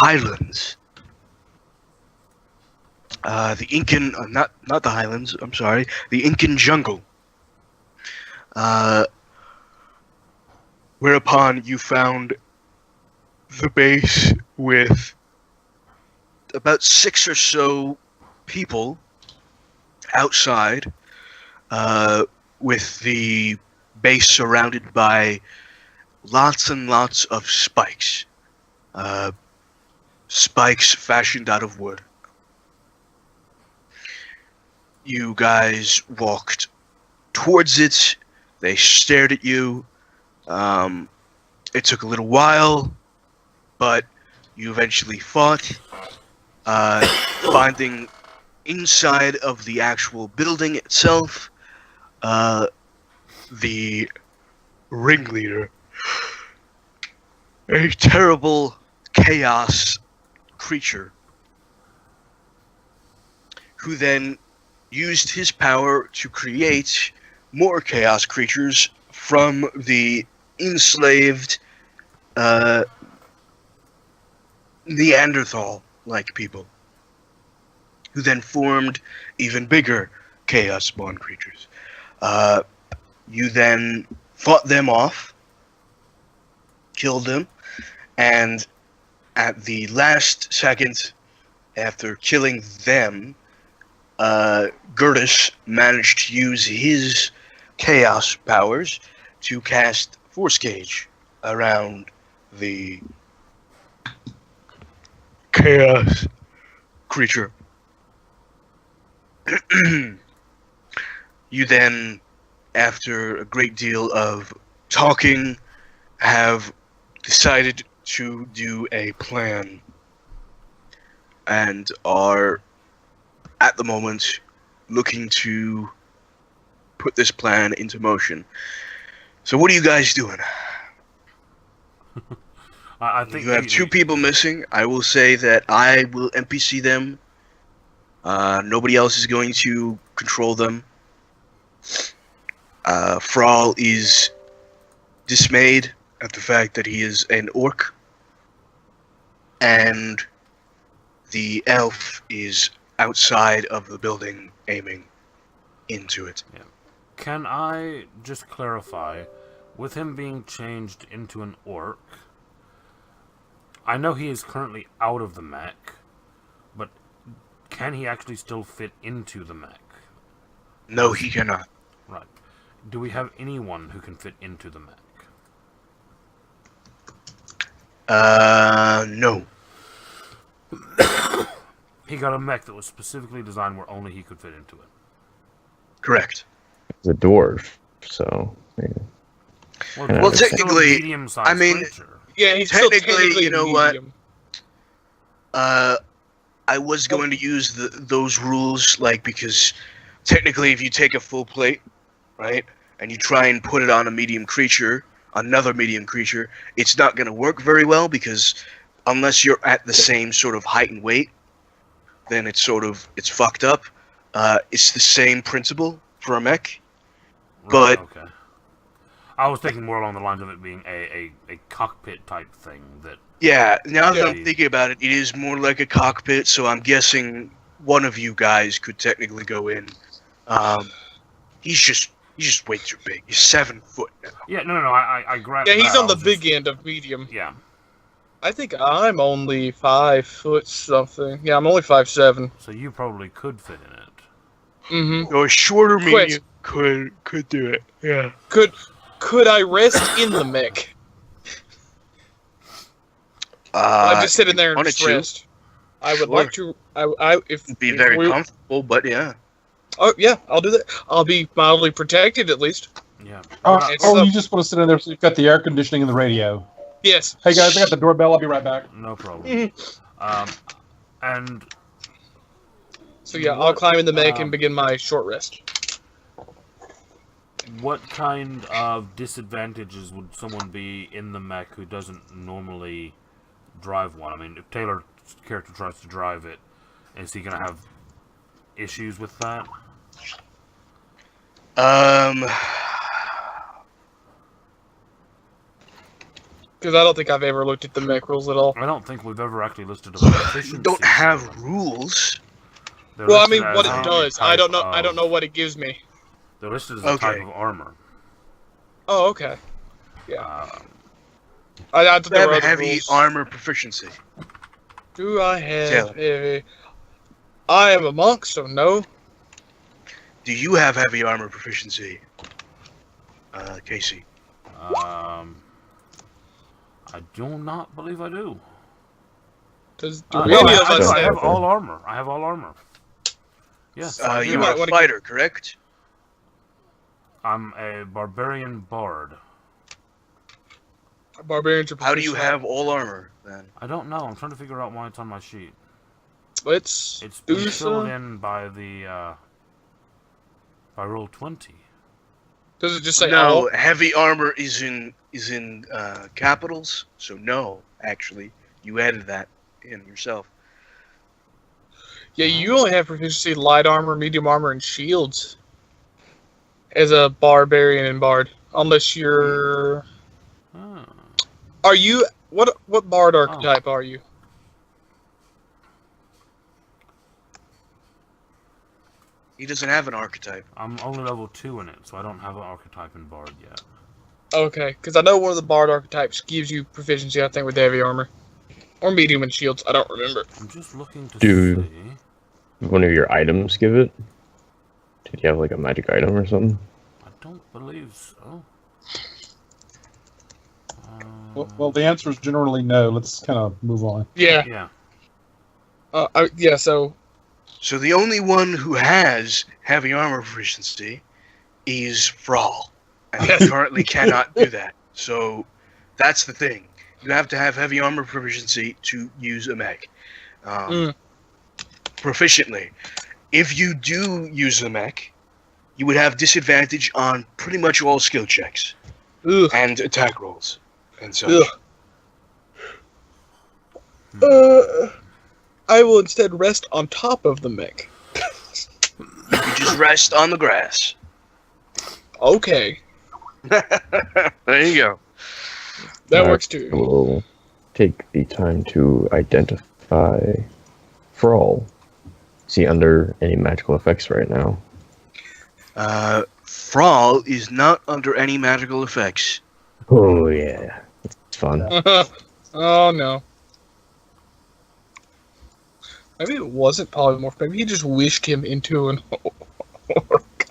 highlands. The Incan, not the highlands. I'm sorry, the Incan jungle. Whereupon you found the base with about 6 or so people outside, with the base surrounded by lots and lots of spikes. Spikes fashioned out of wood. You guys walked towards it. They stared at you. It took a little while, but you eventually fought, finding inside of the actual building itself, the ringleader, a terrible chaos creature, who then used his power to create more chaos creatures from the enslaved Neanderthal-like people, who then formed even bigger chaos spawn creatures. You then fought them off, killed them, and at the last second, after killing them, Gertis managed to use his chaos powers to cast Force Cage around the chaos creature. You then, after a great deal of talking, have decided to do a plan and are at the moment looking to put this plan into motion. So what are you guys doing? I think you have 2 people missing. I will say that I will NPC them. Nobody else is going to control them. Thrall is dismayed at the fact that he is an orc. And the elf is outside of the building, aiming into it. Yeah. Can I just clarify, with him being changed into an orc, I know he is currently out of the mech, but can he actually still fit into the mech? No, he cannot. Right. Do we have anyone who can fit into the mech? No. He got a mech that was specifically designed where only he could fit into it. Correct. He's a dwarf, so... Yeah. Well, technically, I mean... creature. Yeah, he's technically, you know medium. what? I was going to use those rules, like, because technically if you take a full plate, right, and you try and put it on a medium creature, another medium creature, it's not going to work very well, because unless you're at the same sort of height and weight, then it's fucked up. It's the same principle for a mech, Right, but... Okay. I was thinking more along the lines of it being a cockpit type thing that... Yeah, now that I'm thinking about it, it is more like a cockpit, so I'm guessing one of you guys could technically go in. He's just way too big. He's 7 foot now. Yeah, no, I grabbed Yeah, he's that. on the big end of medium. Yeah. I think I'm only 5 foot something. Yeah, I'm only 5'7". So you probably could fit in it. Mm-hmm. Or a shorter medium could do it. Yeah. Could I rest in the mech? I'm just sitting there and just rest. I would like to. If be very comfortable, but yeah. Oh yeah, I'll do that. I'll be mildly protected at least. Yeah. You just want to sit in there so you've got the air conditioning and the radio. Yes. Hey guys, I got the doorbell. I'll be right back. No problem. And so yeah, I'll climb in the mech and begin my short rest. What kind of disadvantages would someone be in the mech who doesn't normally drive one? I mean, if Taylor's character tries to drive it, is he going to have issues with that? Because I don't think I've ever looked at the mech rules at all. I don't think we've ever actually listed a proficiency. We don't have rules. They're Well, I listed mean, what as it a does. I don't know. type I don't know of- what it gives me. They're listed as a type Okay. of armor. Oh, okay. I thought Do there have were a other heavy rules. armor proficiency. Do I have Taylor. heavy? I am a monk, so no. Do you have heavy armor proficiency, Casey? I do not believe I do. Does No, any of I, us I have have? all armor. I have all armor. Yes, I do. You might are a wanna fighter, correct? I'm a barbarian bard. Barbarians are How do you proficient. have all armor then? I don't know. I'm trying to figure out why it's on my sheet. Let's It's do been filled some. in by the by roll 20. Does it just say No, all? heavy armor is in capitals. So no, actually, you added that in yourself. Yeah, you only have proficiency light armor, medium armor, and shields as a barbarian and bard. Unless you're. Oh. Are you what bard archetype are you? He doesn't have an archetype. I'm only level 2 in it, so I don't have an archetype in bard yet. Okay, because I know one of the bard archetypes gives you proficiency, I think, with heavy armor. Or medium and shields, I don't remember. I'm just looking to Dude. see. One of your items give it? Did you have like a magic item or something? I don't believe so. Well, the answer is generally no. Let's kind of move on. Yeah, Yeah. so... So the only one who has heavy armor proficiency is Frawl, and he currently cannot do that. So that's the thing. You have to have heavy armor proficiency to use a mech proficiently. If you do use the mech, you would have disadvantage on pretty much all skill checks Ugh. and attack rolls and such. Ugh. I will instead rest on top of the mech. You just rest on the grass. Okay, There you go. that Alright. works too. We'll take the time to identify Frawl. Is he under any magical effects right now? Frawl is not under any magical effects. Oh yeah, it's fun. Oh no. Maybe it wasn't polymorph. Maybe he just wished him into an orc.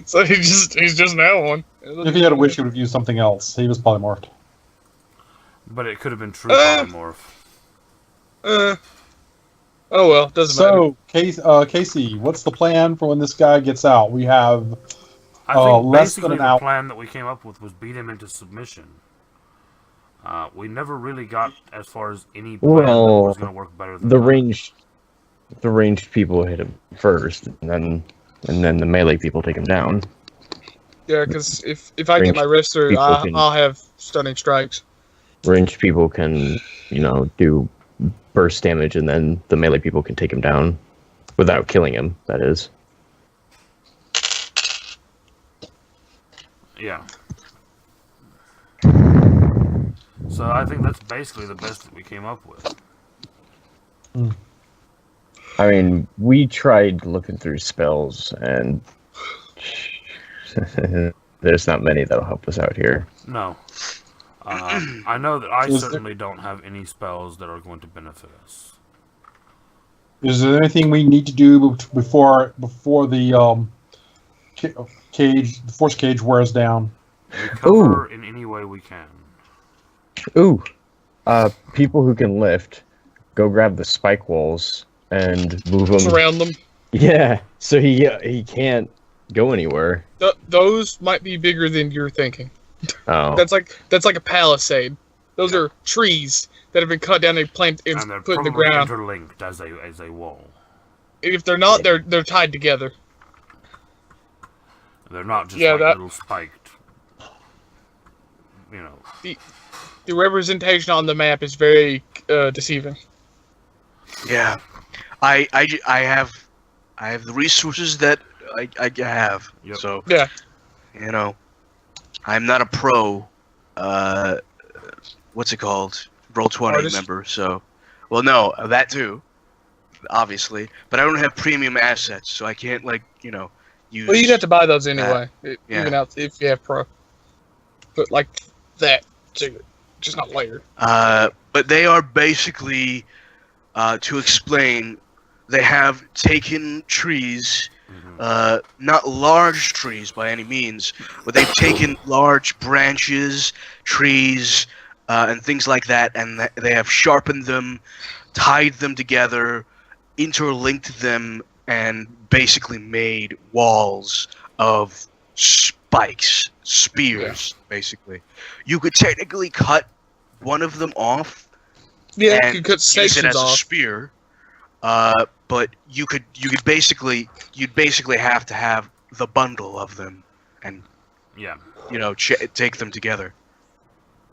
So he's just now one. If he had a wish, he would have used something else. He was polymorphed. But it could have been true polymorph. Oh well, doesn't matter. So, Casey, what's the plan for when this guy gets out? We have I think less than basically an the hour. plan that we came up with was beat him into submission. We never really got as far as any plan that Well, was going to work better than The that. ranged people hit him first, and then the melee people take him down. Yeah, because if I get my Ranged wrist through, people I'll, can- I'll have stunning strikes. Ranged people can, do burst damage, and then the melee people can take him down without killing him. That is. Yeah. So I think that's basically the best that we came up with. I mean, we tried looking through spells, and there's not many that'll help us out here. No. I know that I Is there- certainly don't have any spells that are going to benefit us. Is there anything we need to do before the the force cage wears down? We cover in any way we can. Ooh, people who can lift, go grab the spike walls and move them. Surround them. Yeah, so he can't go anywhere. Those might be bigger than you're thinking. Oh, That's like a palisade. Those are trees that have been cut down and planted And and they're put in the probably ground. interlinked as a wall. If they're not, they're tied together. They're not just Yeah, like that- little spiked. You know. The representation on the map is very deceiving. Yeah, I have the resources that I have. Yep. So Yeah. I'm not a pro what's it called? Roll20 Artist? member. So, well, no, that too, obviously. But I don't have premium assets, so I can't use. Well, you'd have to buy those anyway, yeah. even out if you have pro. But like that too, just not layered. But they are basically, to explain, they have taken trees. Not large trees by any means, but they've taken large branches, trees, and things like that, and they have sharpened them, tied them together, interlinked them, and basically made walls of spikes, spears, basically. You could technically cut one of them off Yeah, and you could cut use it sections as a off. spear. But you'd basically have to have the bundle of them, and Yeah. take them together.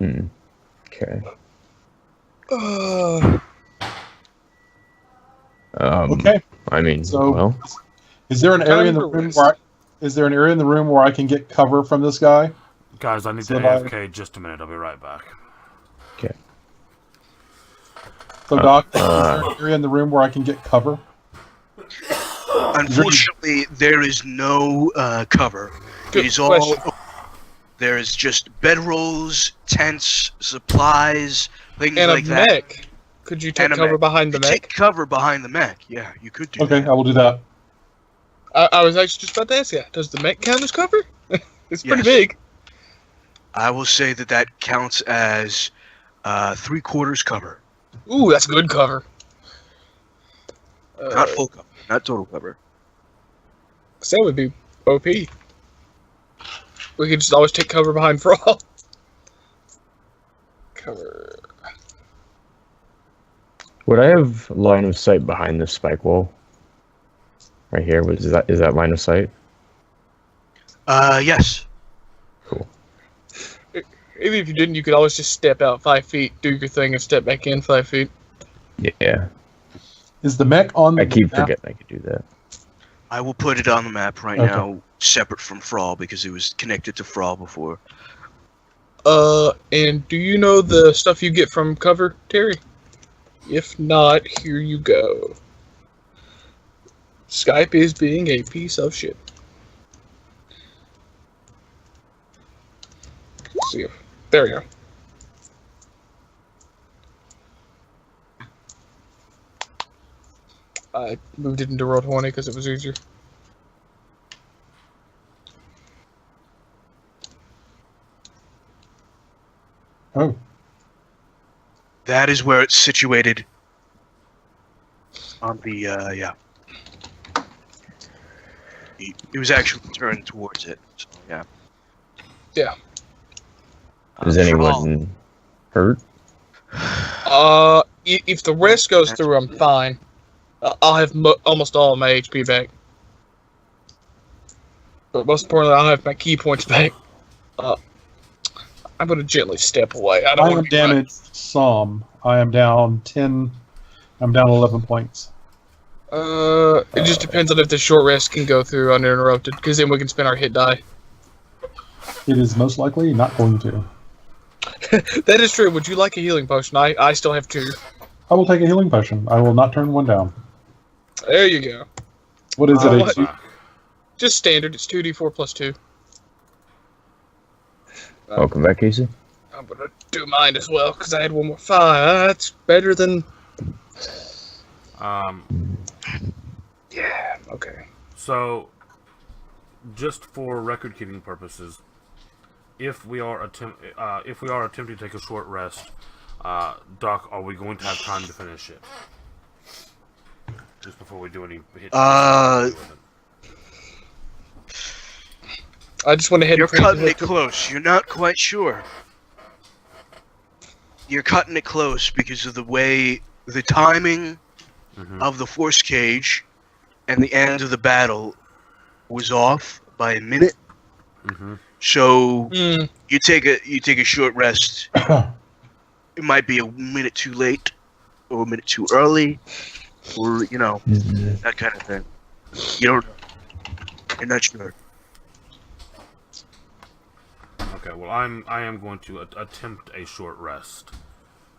Okay. Uh, Okay. I mean, So- well, Is there an area in the Time for room rest. is there an area in the room where I can get cover from this guy? Guys, I need to So I- AFK just a minute. I'll be right back. okay. So, Doc, is there an area in the room where I can get cover? Unfortunately, there is no cover. Good It is all. question. There is just bedrolls, tents, supplies, things and like a that. mech. Could you take And a cover mech. behind the Take mech? cover behind the mech. Yeah, you could do Okay, that. I will do that. I was actually just about to ask you. Does the mech count as cover? It's pretty Yes. big. I will say that counts as 3/4 cover, Ooh, that's good cover. not full cover, not total cover. So that would be OP. We could just always take cover behind Brawl. Cover. Would I have line of sight behind this spike wall? Right here. Is that line of sight? Yes. Cool. Even if you didn't, you could always just step out 5 feet, do your thing, and step back in 5 feet. Yeah. Is the mech on the I keep map? forgetting I could do that. I will put it on the map right Okay. now, separate from Frawl, because it was connected to Frawl before. And do you know the stuff you get from cover, Terry? If not, here you go. Skype is being a piece of shit. Let's see. There we go. I moved it into Roll20 because it was easier. Oh, That is where it's situated. On the yeah. It was actually turned towards it. So yeah. Yeah. Is anyone hurt? If the rest goes through, I'm fine. I'll have almost all of my HP back. But most importantly, I'll have my key points back. I'm going to gently step away. I don't I want am to be right. damaged some. I am down 10. I'm down 11 points. It just depends on if the short rest can go through uninterrupted, because then we can spend our hit die. It is most likely not going to. That is true. Would you like a healing potion? I still have 2. I will take a healing potion. I will not turn one down. There you go. What is Oh, it? what? A Just standard. It's 2d4 plus 2. Welcome back, Casey. I'm going to do mine as well, because I had one more 5. That's better than... Yeah, okay. So, just for record-keeping purposes, if we are attempting to take a short rest, Doc, are we going to have time to finish it? Just before we do any hit. Uh, I just went ahead You're and put cutting it close. You're not quite sure. You're cutting it close because of the way the timing of the force cage and the end of the battle was off by a minute. So you take a short rest. It might be a minute too late, or a minute too early, or that kind of thing. You're not sure. Okay. Okay, well, I am going to attempt a short rest.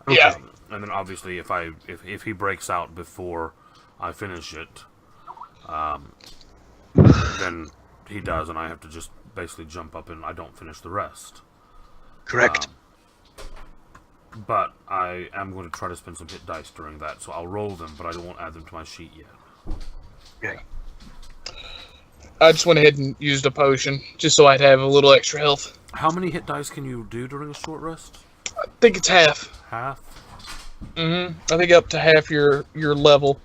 Yeah. And then obviously, if he breaks out before I finish it, then he does, and I have to just basically jump up and I don't finish the rest. Correct. But I am going to try to spend some hit dice during that, so I'll roll them, but I won't add them to my sheet yet. Okay. I just went ahead and used a potion just so I'd have a little extra health. How many hit dice can you do during a short rest? I think it's half. Half? I think up to half your level.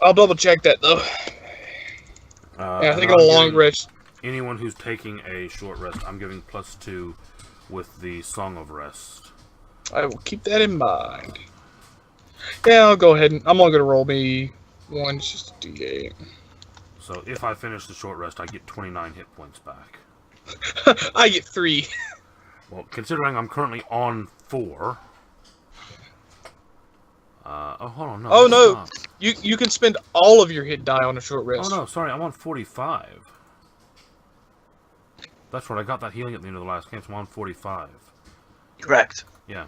I'll double check that though. Yeah, I think on a long rest. Anyone who's taking a short rest, I'm giving +2 with the Song of Rest. I will keep that in mind. Yeah, I'll go ahead and I'm only gonna roll me one. It's just a D8. So if I finish the short rest, I get 29 hit points back. I get 3. Well, considering I'm currently on 4. Hold on, no. Oh no, not. you can spend all of your hit die on a short rest. Oh no, sorry, I'm on 45. That's right, I got that healing at the end of the last game, so I'm on 45. Correct. Yeah.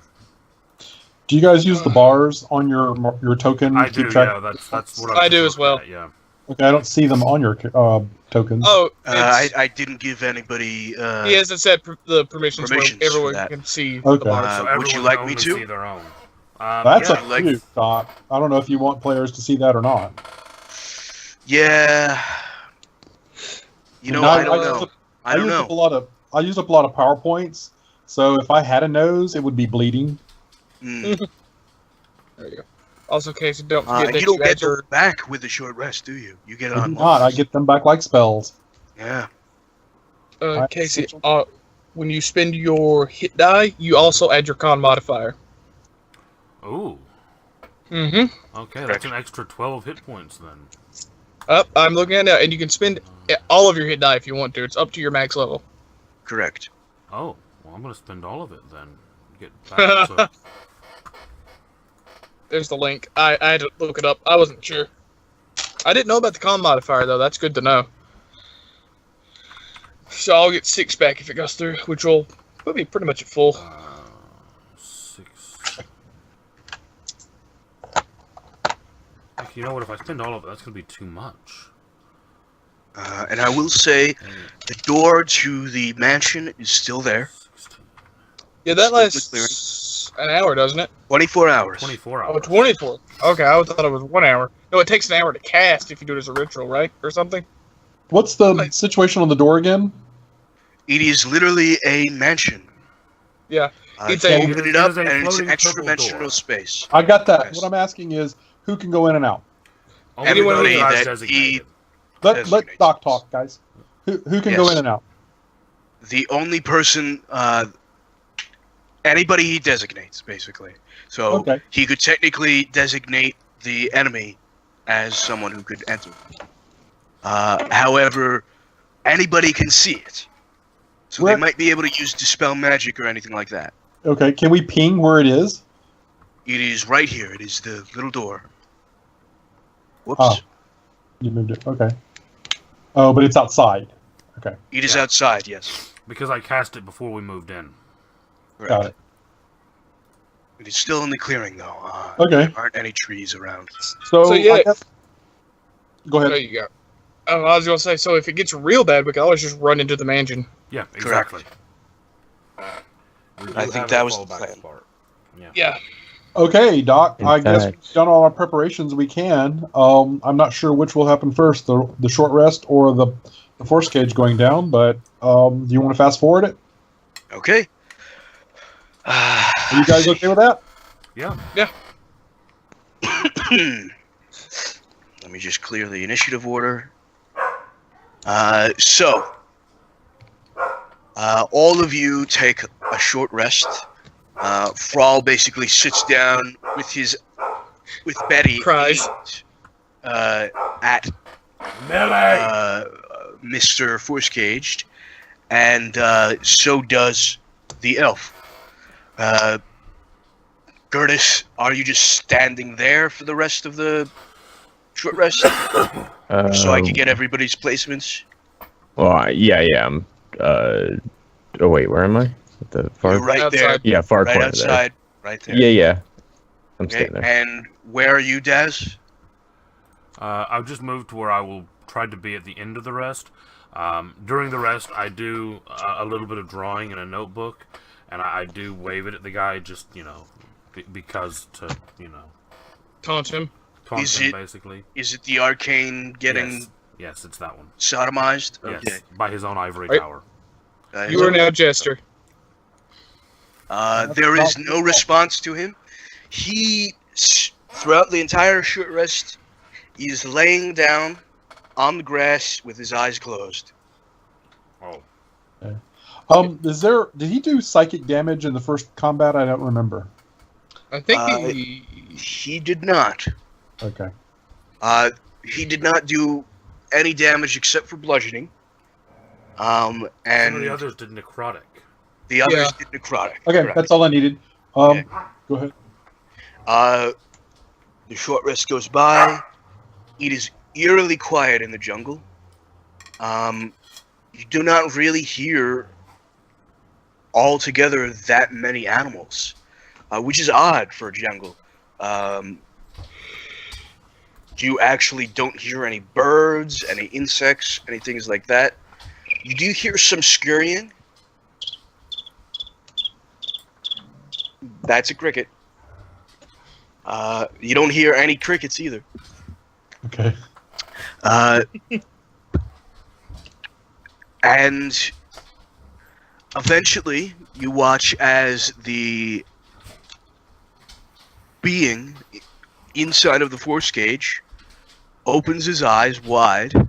Do you guys use the bars on your token? I to keep do, track? yeah, that's what I I do as well. At, yeah. Okay, I don't see them on your tokens. Oh, I didn't give anybody. he hasn't set the permissions where permissions everyone for that. can see Okay. the bars. So would everyone you can like me only to? see their own. That's yeah, up to like- you, Doc. I don't know if you want players to see that or not. Yeah. You know, I don't know. I don't know. I used up a lot of PowerPoints, so if I had a nose, it would be bleeding. Mm. There you go. Also, Casey, don't forget that you don't you get had your those back with the short rest, do you? You get it I do on. not. I get them back like spells. Yeah. Casey. When you spend your hit die, you also add your con modifier. Ooh. Mm-hmm. Okay, that's an extra 12 hit points then. I'm looking at it now, and you can spend all of your hit die if you want to. It's up to your max level. Correct. Oh, well, I'm going to spend all of it then. Get back to There's the link. I had to look it up. I wasn't sure. I didn't know about the con modifier, though. That's good to know. So I'll get 6 back if it goes through, which will put me pretty much at full. 6. Heck, you know what? If I spend all of it, that's going to be too much. And I will say, the door to the mansion is still there. 16. Yeah, that Still lasts an hour, doesn't it? 24 hours. 24 Oh, hours. 24. Okay, I thought it was 1 hour. No, it takes an hour to cast if you do it as a ritual, right? Or something? What's the situation on the door again? It is literally a mansion. Yeah. It's You a- open it up, It is a and it's floating extra purple dimensional door. space. I got that. Yes. What I'm asking is, who can go in and out? Only Anyone those who- guys that designated. Let Designated. Doc talk, guys. Who can go Yes. in and out? The only person, anybody he designates, basically. So Okay. he could technically designate the enemy as someone who could enter. However, anybody can see it. So Where- they might be able to use dispel magic or anything like that. Okay, can we ping where it is? It is right here. It is the little door. Whoops. Oh. You moved it. Okay. Oh, but it's outside. Okay, It is Yeah. outside, yes. Because I cast it before we moved in. Correct. got it. It is still in the clearing, though. Okay. There aren't any trees around. So, yeah. I guess... Go There ahead. you go. Oh, I was going to say, so if it gets real bad, we can always just run into the mansion. Yeah, exactly. We do I think have that a was the fallback plan. part. Yeah. Yeah. Okay, Doc. In I guess fact- we've done all our preparations we can. I'm not sure which will happen first, the short rest or the force cage going down. But do you want to fast forward it? Okay. Are you guys okay with that? Yeah. Let me just clear the initiative order. So, all of you take a short rest. Thrall basically sits down with Betty Cries. at Mr. Force Caged, and so does the elf. Gertis, are you just standing there for the rest of the short rest? So I can get everybody's placements? Well, yeah. I'm Oh wait, where am I? At the far. You're right there. Outside. Yeah, far Right corner outside. Right there. there. Yeah. I'm Okay. staying there. And where are you, Daz? I've just moved to where I will try to be at the end of the rest. During the rest, I do a little bit of drawing in a notebook, and I do wave it at the guy just, because to, Taunt him. taunt Is him, it- basically. Is it the arcane getting Yes, it's that one. sodomized? Yes, Okay. by his own ivory Right. tower. You are now Jester. There is no response to him. He, throughout the entire short rest, is laying down on the grass with his eyes closed. Oh. Did he do psychic damage in the first combat? I don't remember. I think He did not. Okay. He did not do any damage except for bludgeoning. Some And of the others did necrotic. the others Yeah. did necrotic. Okay, correct. that's all I needed. Okay. Go ahead. The short rest goes by. It is eerily quiet in the jungle. You do not really hear altogether that many animals, which is odd for a jungle. You actually don't hear any birds, any insects, any things like that. You do hear some scurrying. That's a cricket. You don't hear any crickets either. Okay. And eventually, you watch as the being inside of the force cage opens his eyes wide and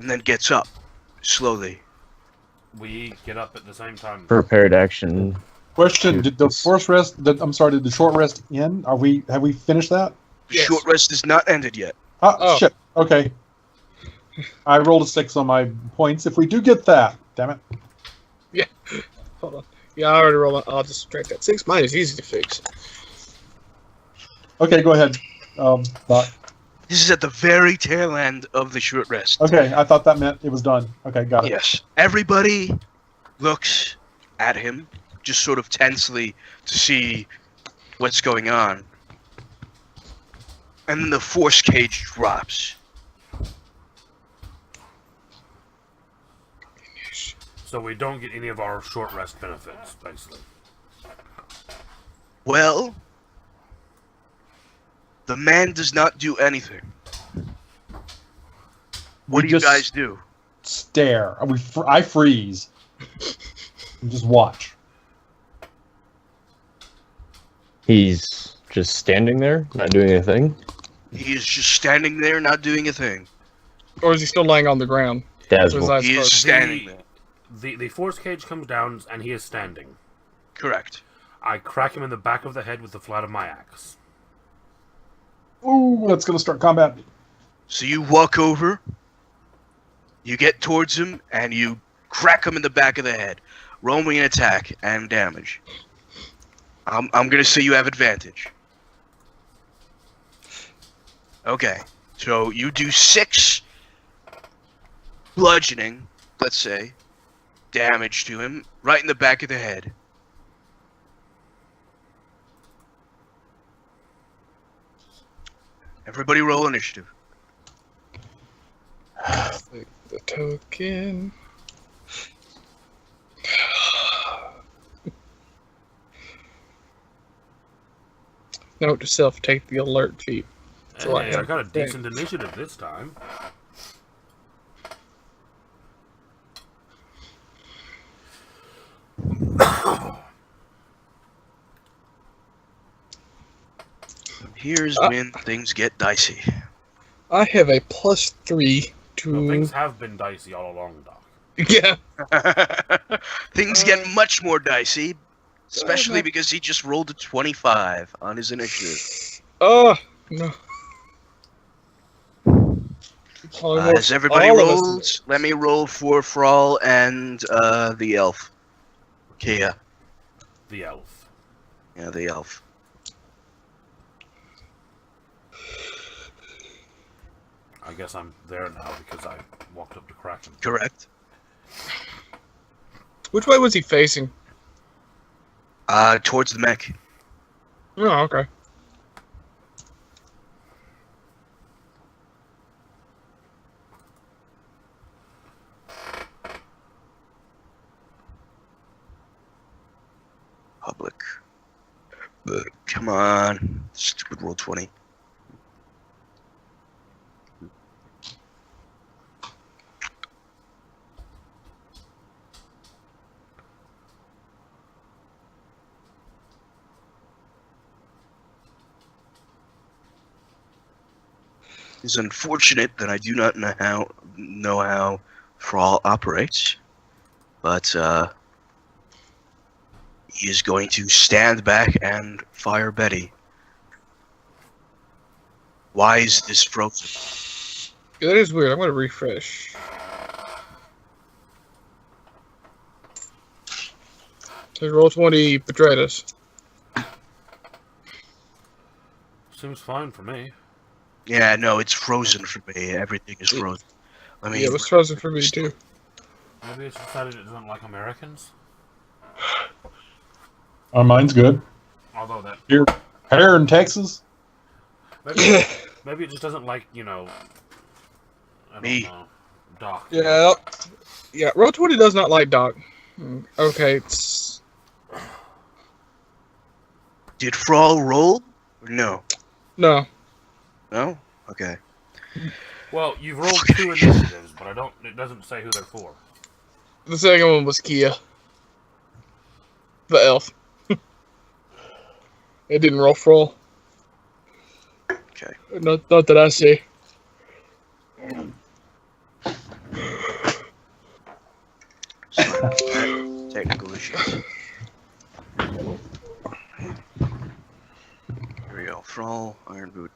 then gets up slowly. We get up at the same time. Prepared action. Question: Did the force rest? Did the short rest end? Have we finished that? The Yes. short rest is not ended yet. Oh. Shit. Okay. I rolled a 6 on my points. If we do get that, damn it. Hold on. Yeah, I already rolled. I'll just subtract that 6. Mine is easy to fix. Okay, go ahead. Thought. This is at the very tail end of the short rest. Okay, I thought that meant it was done. Okay, got it. Yes. Everybody looks at him, just sort of tensely to see what's going on. And then the force cage drops. So we don't get any of our short rest benefits, basically. Well, the man does not do anything. What do you just guys do? Stare. I freeze. And just watch. He's just standing there, not doing anything. He is just standing there, not doing a thing. Or is he still laying on the ground? Dazzle. With his eyes He is closed? standing there. The force cage comes down, and he is standing. Correct. I crack him in the back of the head with the flat of my axe. Ooh, that's gonna start combat. So you walk over, you get towards him, and you crack him in the back of the head. Roll me an attack and damage. I'm gonna say you have advantage. Okay, so you do 6 bludgeoning, let's say, damage to him, right in the back of the head. Everybody roll initiative. Take the token. Note to self: take the alert feat. So I Hey, have I got a thing. decent initiative this time. Here's when things get dicey. I have a +3 to. Well, things have been dicey all along, Doc. Yeah. Things get much more dicey, especially because he just rolled a 25 on his initiative. Oh no. As everybody rolls, let me roll for Thrall and the elf. Kia. The elf. Yeah, the elf. I guess I'm there now because I walked up to crack him. Correct. Which way was he facing? Towards the mech. Oh, okay. Public. Come on. Stupid roll 20. It's unfortunate that I do not know how Thrall operates, but he is going to stand back and fire Betty. Why is this frozen? Yeah, that is weird. I'm gonna refresh. So roll 20 betrayed us. Seems fine for me. Yeah, no, it's frozen for me. Everything is frozen. Let me. Yeah, it was frozen for me too. Maybe it's decided it doesn't like Americans. Mine's good. Although that Here in Texas. maybe it just doesn't like, I don't Me. know, Doc. Yeah. Roll 20 does not like Doc. Okay. Did Thrall roll? Or no. No. No? Okay. Well, you've rolled 2 initiatives, but it doesn't say who they're for. The second one was Kia. The elf. It didn't roll for all. Okay. Not that I see. Technical issues. Here we go. Thrall, Iron Boot.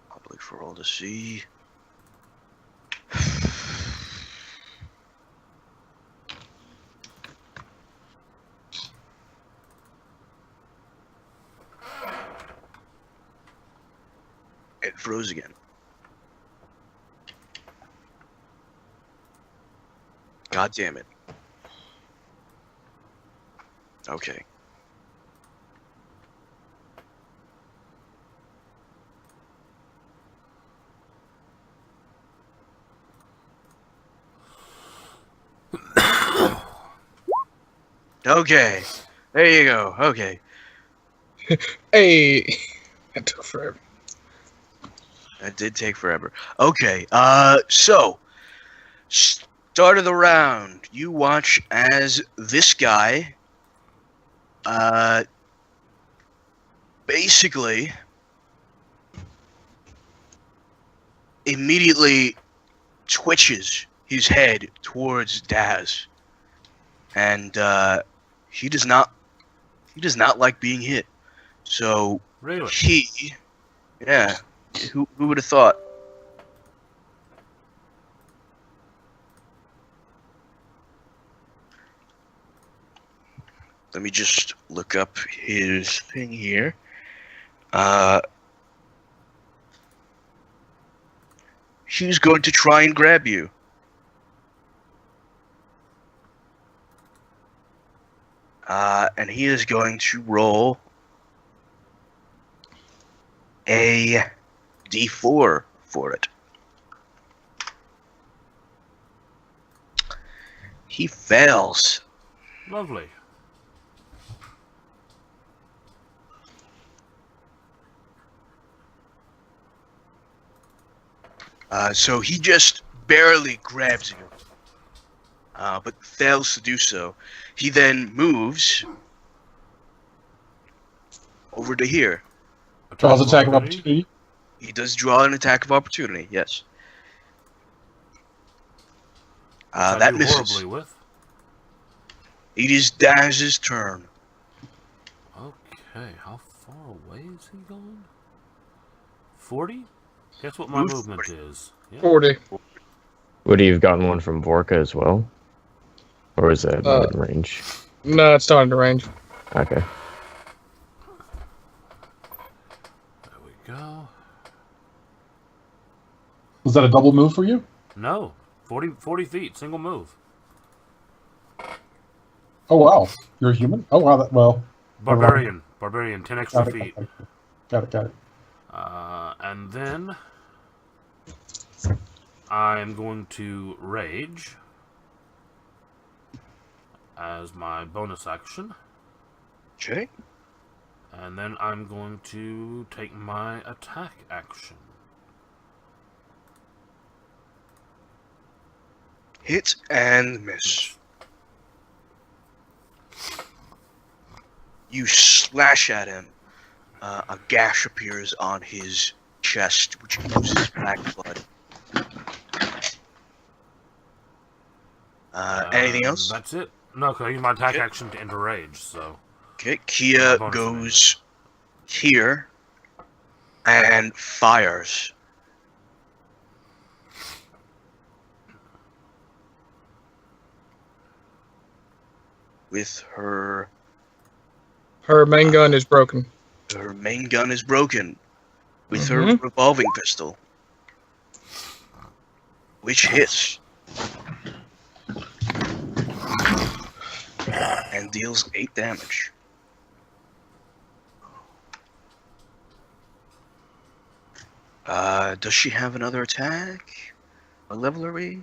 Public for all to see. It froze again. God damn it. Okay. Okay. There you go. Okay. Hey. That took forever. That did take forever. Okay. So start of the round. You watch as this guy basically immediately twitches his head towards Daz. And he does not like being hit. So Really? yeah. Who would have thought? Let me just look up his thing here. He's going to try and grab you. And he is going to roll a D4 for it. He fails. Lovely. So he just barely grabs you, but fails to do so. He then moves over to here. Draws attack of opportunity. He does draw an attack of opportunity, yes. That misses. Horribly with. It is Daz's turn. Okay, how far away is he going? 40? Guess what my movement is. Yeah. 40. Would he have gotten one from Vorka as well? Or is that not in range? No, it's not in the range. Okay. There we go. Was that a double move for you? No. 40 feet, single move. Oh wow, you're a human. Oh wow, well. Barbarian, 10 extra Got feet. it. Got it. And then I'm going to rage as my bonus action. Okay. And then I'm going to take my attack action. Hit and miss. You slash at him. A gash appears on his chest, which oozes black blood. Anything else? That's it. No, because I use my attack action to enter rage, so... Okay, Kia goes here and fires. With her... Her main gun is broken. Her main gun is broken. With her revolving pistol. Which hits. And deals 8 damage. Does she have another attack? What level are we?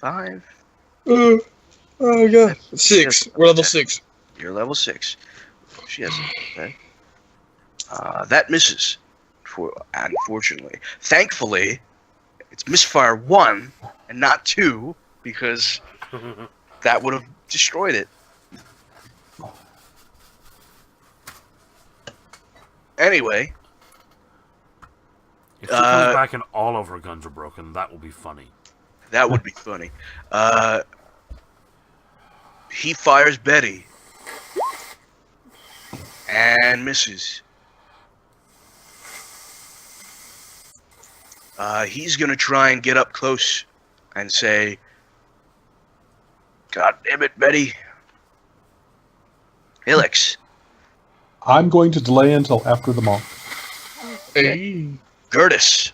5? Oh yeah. 6. We're level 6. You're level 6. She has an attack. That misses. Unfortunately. Thankfully, it's misfire 1 and not 2, because that would have destroyed it. Anyway. If she comes back and all of her guns are broken, that will be funny. That would be funny. He fires Betty. And misses. He's gonna try and get up close and say, "God damn it, Betty." Ilix. I'm going to delay until after the monk. Hey. Gertis.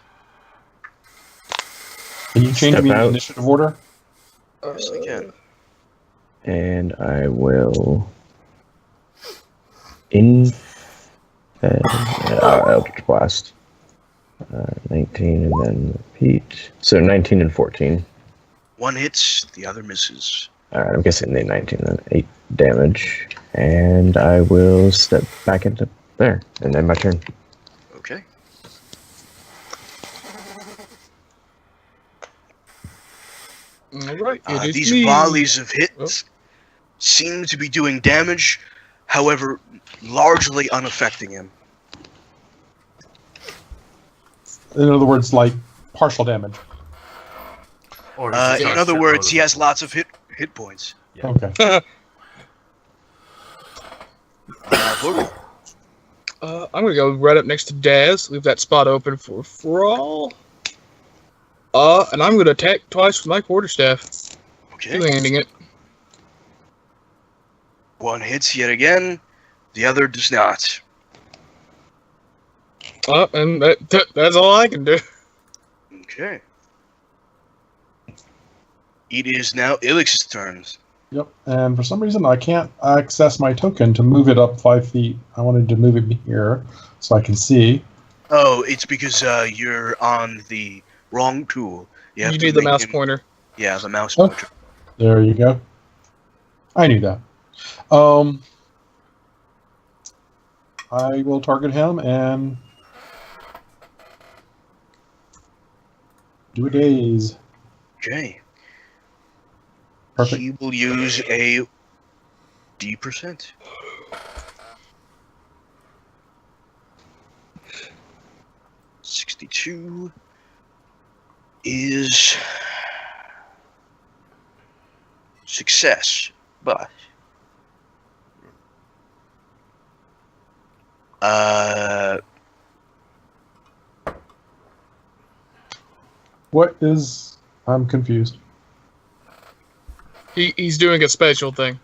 Can you change Step me in out. initiative order? Yes, I can. And I will... Eldritch Blast. 19 and then repeat. So 19 and 14. One hits, the other misses. Alright, I'm guessing they 19 then. 8 damage. And I will step back into there. And then my turn. Okay. Alright, These volleys of hits seem to be doing damage, however, largely unaffecting him. In other words, like partial damage. Or does he In start other shitload words, of he has lots of hit points. Yeah. Okay. Logan. I'm gonna go right up next to Daz. Leave that spot open for Thrall. And I'm gonna attack twice with my quarterstaff. Okay. Two-handing it. One hits yet again, the other does not. And that's all I can do. Okay. It is now Ilix's turn. Yep. And for some reason, I can't access my token to move it up 5 feet. I wanted to move it here so I can see. Oh, it's because you're on the wrong tool. You have to need the make mouse him- pointer. Yeah, the mouse Oh. pointer. There you go. I knew that. I will target him and do a daze. Okay. Perfect. He will use a D%. $62 is success, but Uh, What is? I'm confused. He's doing a special thing.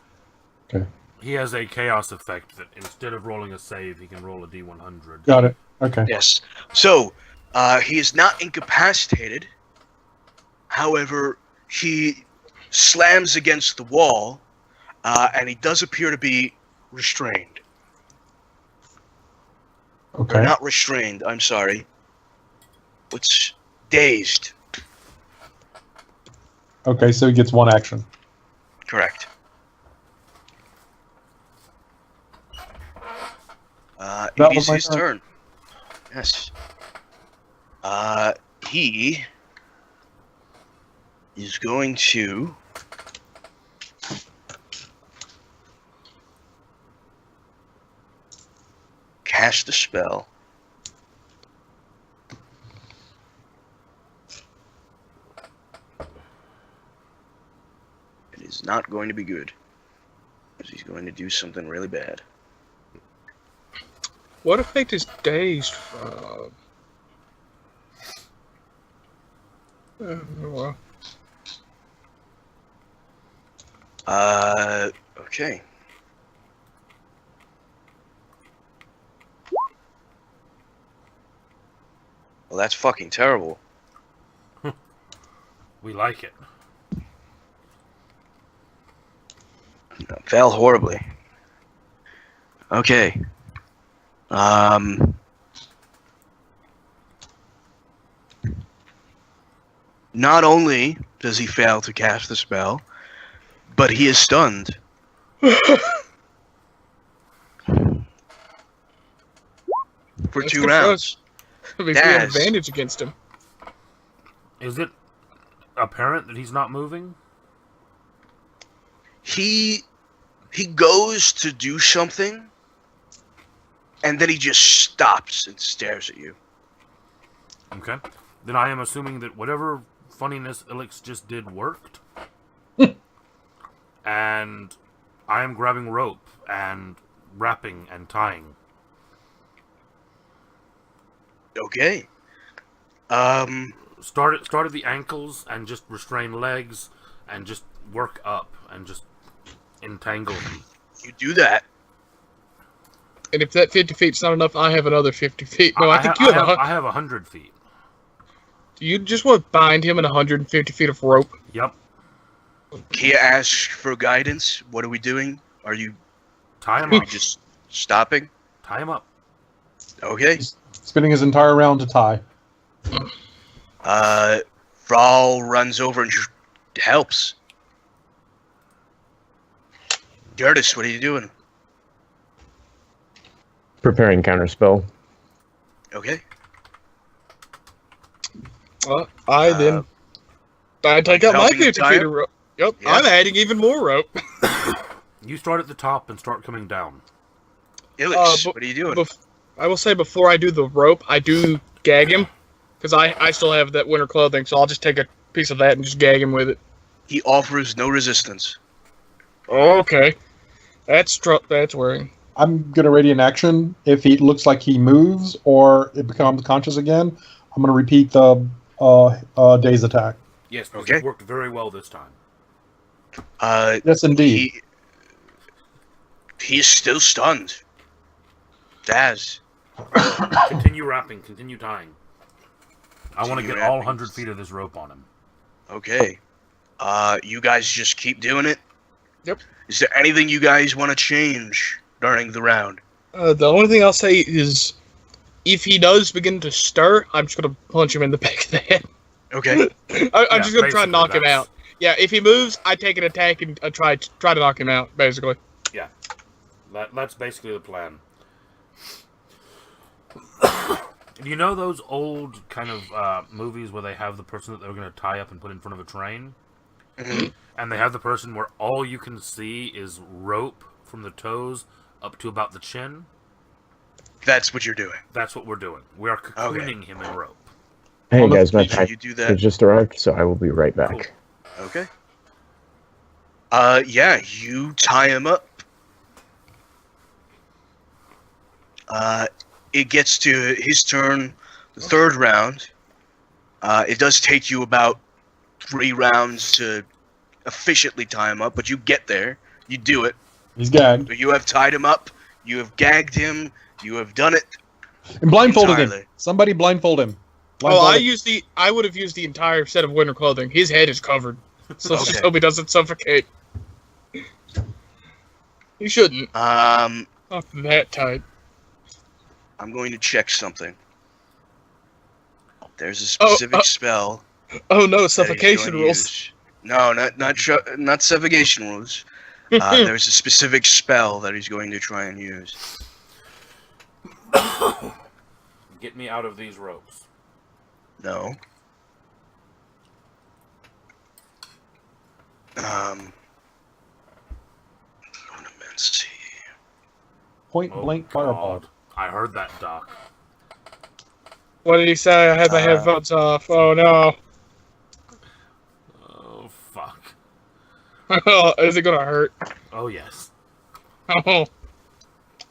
He has a chaos effect that instead of rolling a save, he can roll a D100. Got it. Okay. yes. So, he is not incapacitated. However, he slams against the wall, and he does appear to be restrained. Or Okay. not restrained, I'm sorry. What's dazed? Okay. So he gets one action. Correct. That It was is my his turn. Yes. He is going to cast a spell. It is not going to be good, because he's going to do something really bad. What effect is dazed from? Well, Okay. Well, that's fucking terrible. We like it. Failed horribly. Okay. Not only does he fail to cast the spell, but he is stunned. For That's 2 good for rounds. I mean, we have Daz. advantage against him. Is it apparent that he's not moving? He goes to do something, and then he just stops and stares at you. Okay. Then I am assuming that whatever funniness Ilix just did worked. And I am grabbing rope and wrapping and tying. Okay. Start at the ankles and just restrain legs and just work up and just entangle him. You do that. And if that 50 feet's not enough, I have another 50 feet. No, I think I you have. I have 100 feet. You just want to bind him in 150 feet of rope. Yep. He asks for guidance. What are we doing? Are you Tie him are up. we just stopping? Tie him up. Okay. Spending his entire round to tie. Thrall runs over and helps. Gertis, what are you doing? Preparing counterspell. Okay. I take out my helping 50 tie feet him? of rope. Yep, Yeah. I'm adding even more rope. You start at the top and start coming down. Ilix, what are you doing? I will say before I do the rope, I do gag him. Because I still have that winter clothing, so I'll just take a piece of that and just gag him with it. He offers no resistance. Okay. That's worrying. I'm gonna radiant action. If he looks like he moves or it becomes conscious again, I'm gonna repeat the day's attack. Yes, because Okay. it worked very well this time. Yes, indeed. He's still stunned. Daz. Continue wrapping, continue tying. I want to Continue get all wrapping. 100 feet of this rope on him. Okay. You guys just keep doing it? Yep. Is there anything you guys want to change during the round? The only thing I'll say is, if he does begin to stir, I'm just gonna punch him in the back of the head. Okay. I'm just gonna try and knock him basically, out. Yeah, if he moves, I take an attack and try to knock him out. Basically. That's basically the plan. You know those old kind of movies where they have the person that they're going to tie up and put in front of a train? Mm-hmm. And they have the person where all you can see is rope from the toes up to about the chin? That's what you're doing. That's what we're doing. We are cocooning him in rope. Hey On the guys, my feature, pack you do has that. just arrived, so I will be right back. Cool. Okay. Yeah, you tie him up. It gets to his turn, the third round. It does take you about 3 rounds to efficiently tie him up, but you get there. You do it. He's gagged. You have tied him up. You have gagged him. You have done it. And blindfolded him. Entirely. Somebody blindfold him. I would have used the entire set of winter clothing. His head is covered. So let's just hope he doesn't suffocate. He shouldn't. Not that tight. I'm going to check something. There's a specific spell. Oh no, that he's suffocation going to rules. use. No, not suffocation rules. There's a specific spell that he's going to try and use. Get me out of these ropes. No. Ornamency. Point Oh, blank fireball. God. I heard that, Doc. What did he say? I had my headphones off. Oh no. Oh, fuck. Is it gonna hurt? Oh, yes. Oh.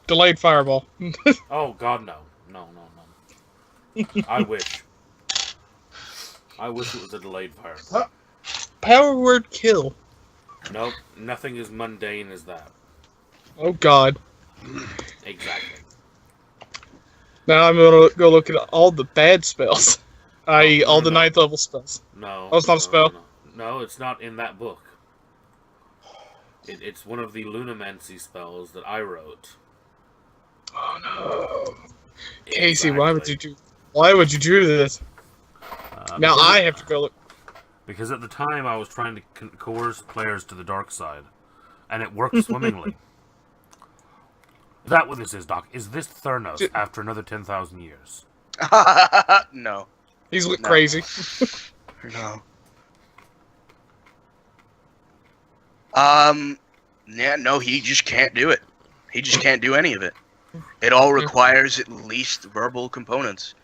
Delayed fireball. Oh, God, no. No. I wish. I wish it was a delayed fire. Power word kill. Nope, nothing as mundane as that. Oh god. Exactly. Now I'm gonna go look at all the bad spells. I.e. all the 9th level spells. No. Oh, it's not a spell? No, it's not in that book. It's one of the lunamancy spells that I wrote. Oh no. Casey, Exactly. why would you do this? Now I have to go look. Because at the time I was trying to coerce players to the dark side, and it worked swimmingly. Is that what this is, Doc? Is this Thurnos after another 10,000 years? No. He's crazy. No. Yeah, no, he just can't do it. He just can't do any of it. It all requires at least verbal components,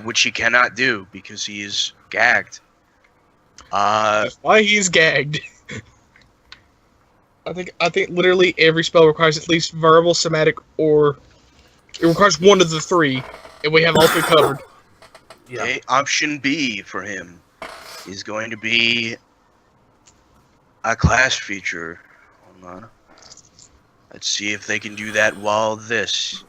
which he cannot do because he is gagged. That's why he's gagged. I think literally every spell requires at least verbal, somatic, or it requires one of the 3, and we have all 3 covered. Yeah. Okay, option B for him is going to be a class feature. Hold on. Let's see if they can do that while this.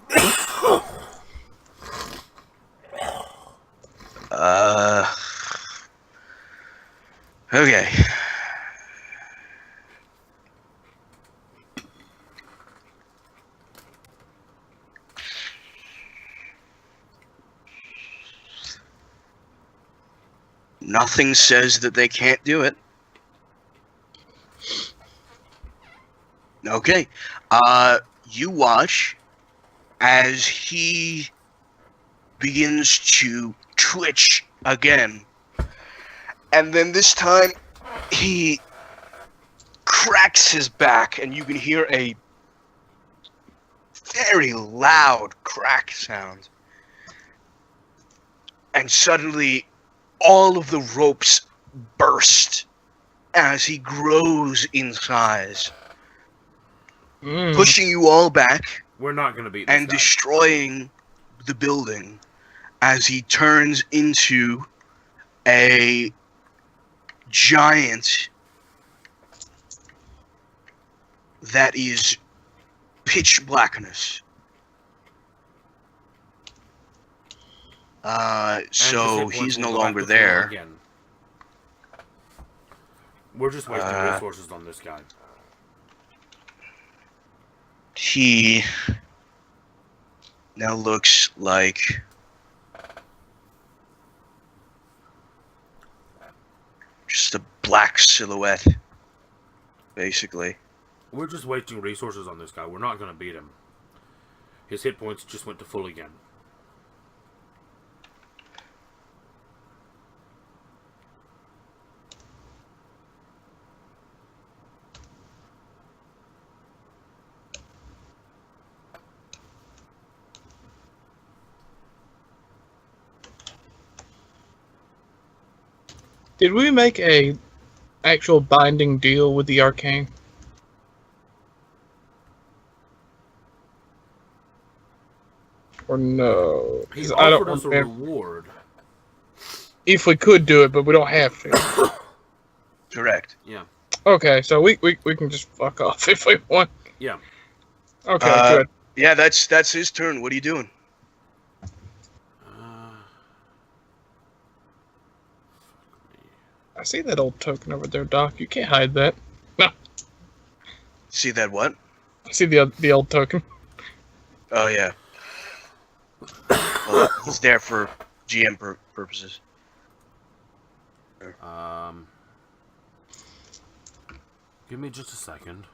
Okay. Nothing says that they can't do it. Okay. You watch as he begins to twitch again. And then this time, he cracks his back, and you can hear a very loud crack sound. And suddenly, all of the ropes burst as he grows in size, pushing you all back We're not going to beat this and guy. destroying the building as he turns into a giant that is pitch blackness. And his So hit points he's will no go back longer to full there. again. We're just wasting resources on this guy. He now looks like just a black silhouette, basically. We're just wasting resources on this guy. We're not going to beat him. His hit points just went to full again. Did we make a actual binding deal with the arcane? or no? He 'Cause I offered don't us a remember reward. if we could do it, but we don't have to. Correct. Yeah. Okay, so we can just fuck off if we want. Yeah. Okay, good. Yeah, that's his turn. What are you doing? I see that old token over there, Doc. You can't hide that. See that what? I see the old token. Oh yeah. Well, he's there for GM purposes. Give me just a second.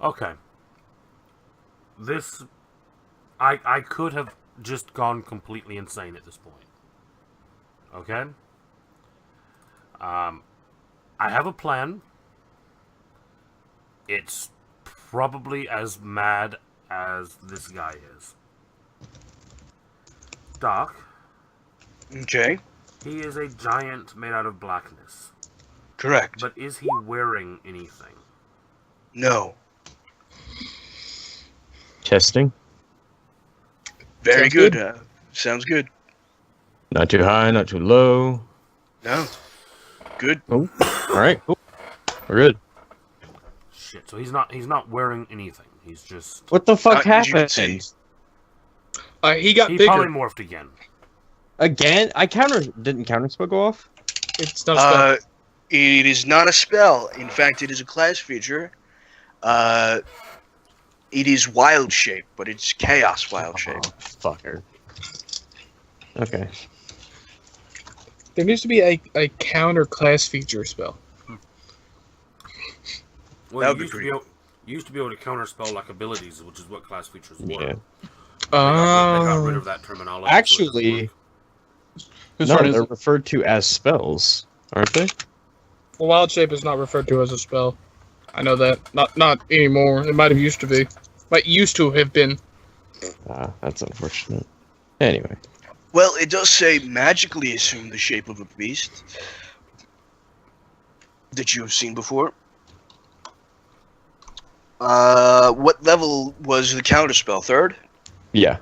Okay. This... I could have just gone completely insane at this point. Okay? I have a plan. It's probably as mad as this guy is. Doc, Okay. he is a giant made out of blackness. Correct. But is he wearing anything? No. Testing. Very Sounds good. good. Sounds good. Not too high, not too low. No. Good. Oh, all right. Cool. We're good. Shit, so he's not wearing anything. He's just... What the fuck As you can see. happened? He got He bigger. polymorphed again. Again? Didn't counter spell go off? It's not a spell. It is not a spell. In fact, it is a class feature. It is wild shape, but it's chaos wild shape. Oh, fucker. Okay. There needs to be a counter class feature spell. Well, That would you be used, to pretty be able, you used to be able to counterspell like abilities, which is what class features were. Yeah. They got rid of that terminology. Actually, Whose no, turn is they're it? referred to as spells, aren't they? Well, wild shape is not referred to as a spell. I know that. Not anymore. It might have used to be. Might used to have been. Ah, that's unfortunate. Anyway. Well, it does say magically assume the shape of a beast that you have seen before. What level was the counterspell? Third? Yeah.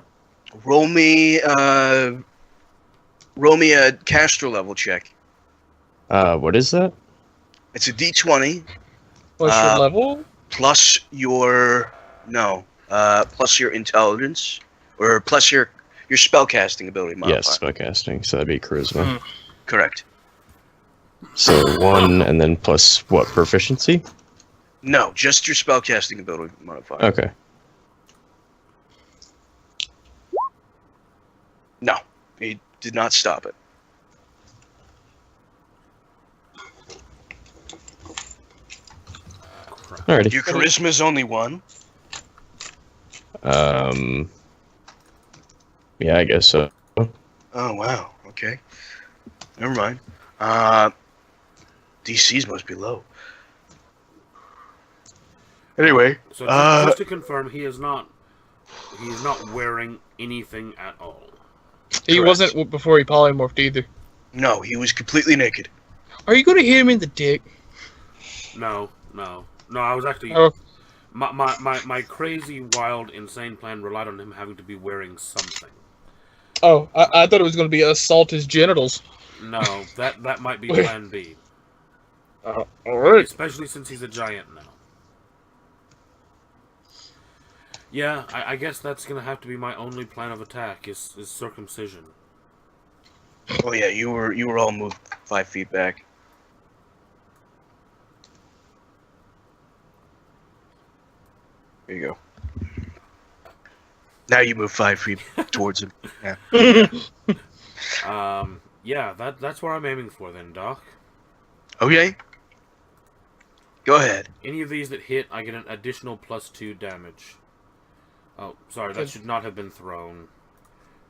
Roll me a caster level check. What is that? It's a D20 What's your level? plus your plus your intelligence or plus your spellcasting ability modifier. Yes, spellcasting. So that'd be charisma. Correct. So 1 and then plus what, proficiency? No, just your spellcasting ability modifier. Okay. No, he did not stop it. Alrighty. Your charisma is only 1. Yeah, I guess so. Oh wow. Okay. Never mind. DCs must be low. Anyway, So just to confirm, he is not wearing anything at all. He correct. wasn't before he polymorphed either. no, he was completely naked. Are you going to hit him in the dick? No. I was actually... Oh, My crazy, wild, insane plan relied on him having to be wearing something. I thought it was going to be assault his genitals. No, that might be plan B. All right. Especially since he's a giant now. Yeah, I guess that's gonna have to be my only plan of attack is circumcision. Oh yeah, you were all moved 5 feet back. There you go. Now you move 5 feet towards him. Yeah. Yeah, that's what I'm aiming for then, Doc. Okay. Go ahead. Any of these that hit, I get an additional +2 damage. Oh, sorry, that should not have been thrown.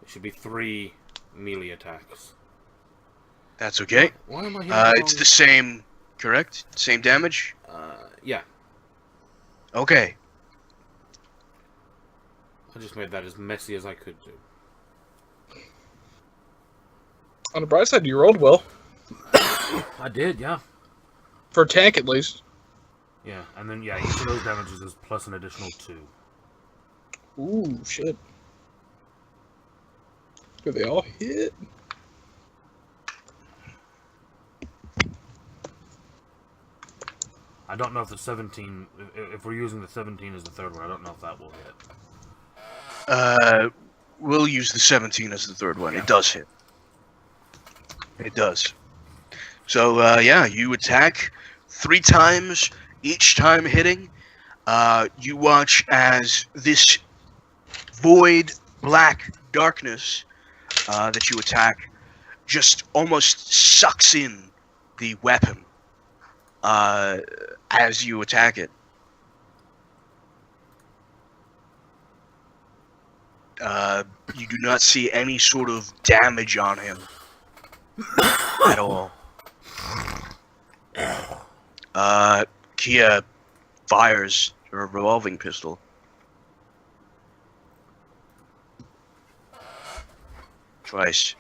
It should be 3 melee attacks. That's okay. Why am I hitting It's the same, correct? Same damage? Yeah. Okay. I just made that as messy as I could do. On the bright side, you rolled well. I did, yeah. For a tank, at least. Yeah, and then, yeah, each of those damages is plus an additional 2. Ooh, shit. Do they all hit? I don't know if the 17... If we're using the 17 as the third one, I don't know if that will hit. We'll use the 17 as the third one. Yeah. It does hit. It does. So, yeah, you attack 3 times, each time hitting. You watch as this void black darkness that you attack just almost sucks in the weapon as you attack it. You do not see any sort of damage on him at all. Kia fires a revolving pistol. Twice.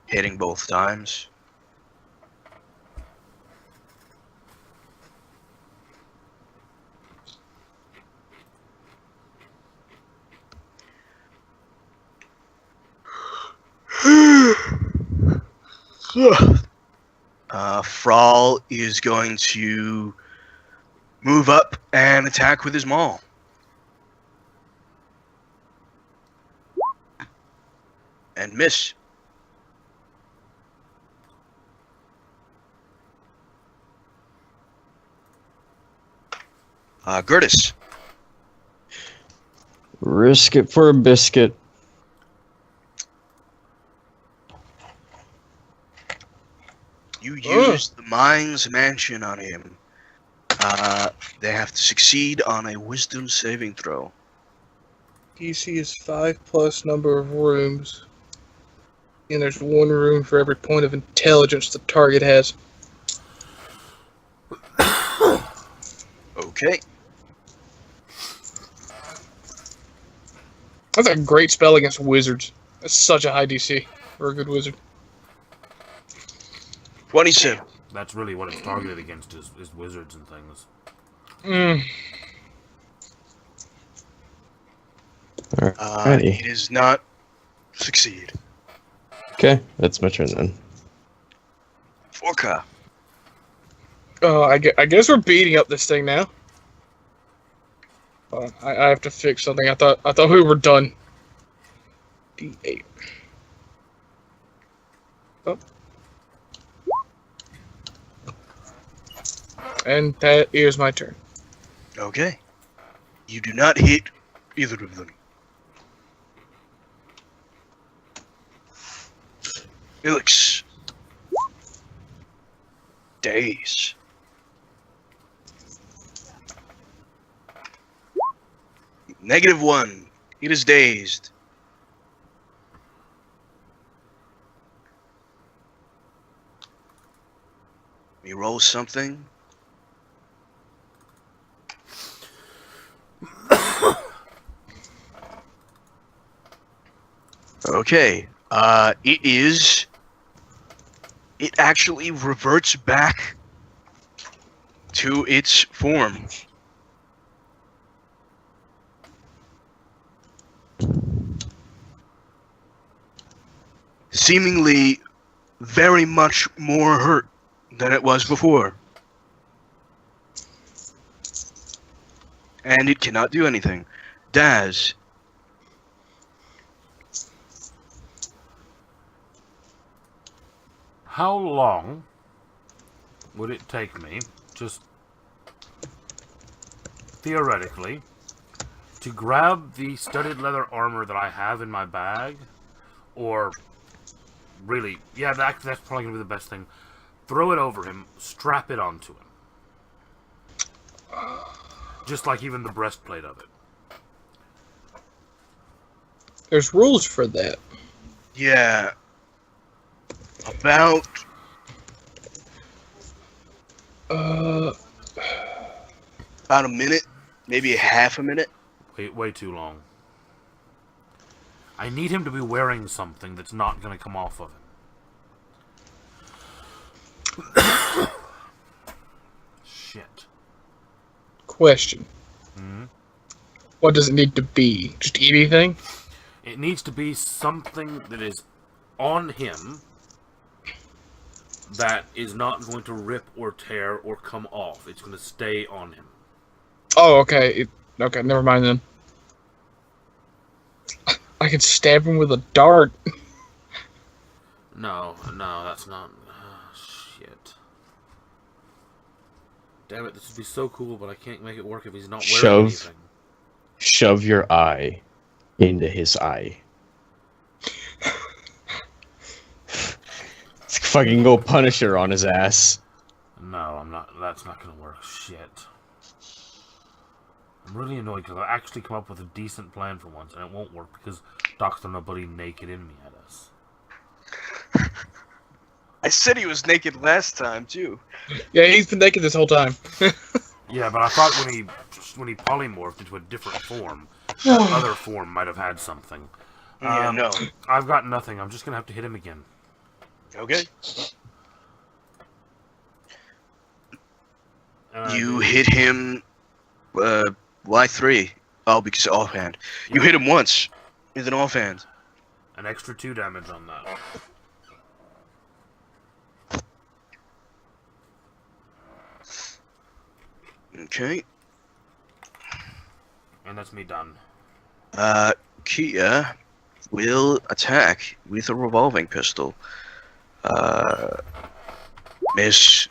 Hitting both times. Frawl is going to move up and attack with his maul. And miss. Gertis. Risk it for a biscuit. You used the Mind's Mansion on him. They have to succeed on a wisdom saving throw. DC is 5 plus number of rooms. And there's 1 room for every point of intelligence the target has. Okay. That's a great spell against wizards. That's such a high DC for a good wizard. 27. That's really what it's targeted against, is wizards and things. Alrighty. It does not succeed. Okay, that's my turn then. Forka. I guess we're beating up this thing now. I have to fix something. I thought we were done. D8. Oh. And that is my turn. Okay. You do not hit either of them. Felix. Daze. -1. It is dazed. Let me roll something. Okay. It actually reverts back to its form. Seemingly very much more hurt than it was before. And it cannot do anything. Daz. How long would it take me, just theoretically, to grab the studded leather armor that I have in my bag, or really, yeah, that's probably going to be the best thing, throw it over him, strap it onto him. Just like even the breastplate of it. There's rules for that. Yeah. About a minute. Maybe a half a minute. Way too long. I need him to be wearing something that's not going to come off of him. Shit. Question. Hmm? What does it need to be? Just anything? It needs to be something that is on him that is not going to rip or tear or come off. It's going to stay on him. Oh, okay. Okay, never mind then. I can stab him with a dart. No, that's not... shit. Damn it, this would be so cool, but I can't make it work if he's not wearing anything. Shove your eye into his eye. Fucking go Punisher on his ass. No, I'm not. That's not gonna work. Shit. I'm really annoyed because I actually come up with a decent plan for once, and it won't work because Doc's throwing a bloody naked enemy at us. I said he was naked last time too. Yeah, he's been naked this whole time. Yeah, but I thought when he polymorphed into a different form, that other form might have had something. Yeah, no. I've got nothing. I'm just gonna have to hit him again. Okay. You hit him. Why 3? Oh, because offhand. You hit him once with an offhand. An extra 2 damage on that. Okay. And that's me done. Kia will attack with a revolving pistol. Miss.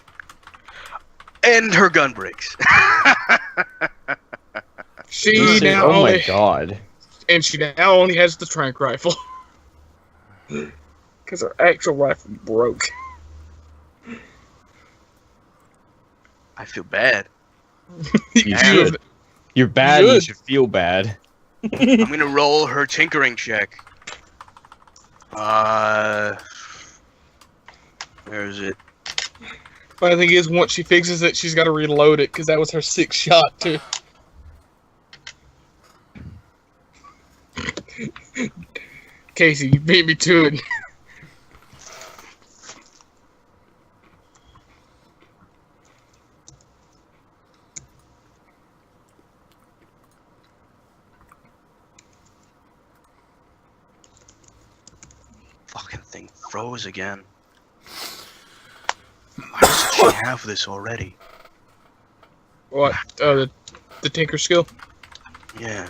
And her gun breaks. She now Oh my only, god. and she now only has the trank rifle. Because her actual rifle broke. I feel bad. You should. You're bad, You you should. should feel bad. I'm gonna roll her tinkering check. Where is it? Funny thing is, once she fixes it, she's got to reload it, because that was her 6th shot, too. Casey, you beat me to it. Fucking thing froze again. Why doesn't she have this already? What? The tinker skill? Yeah.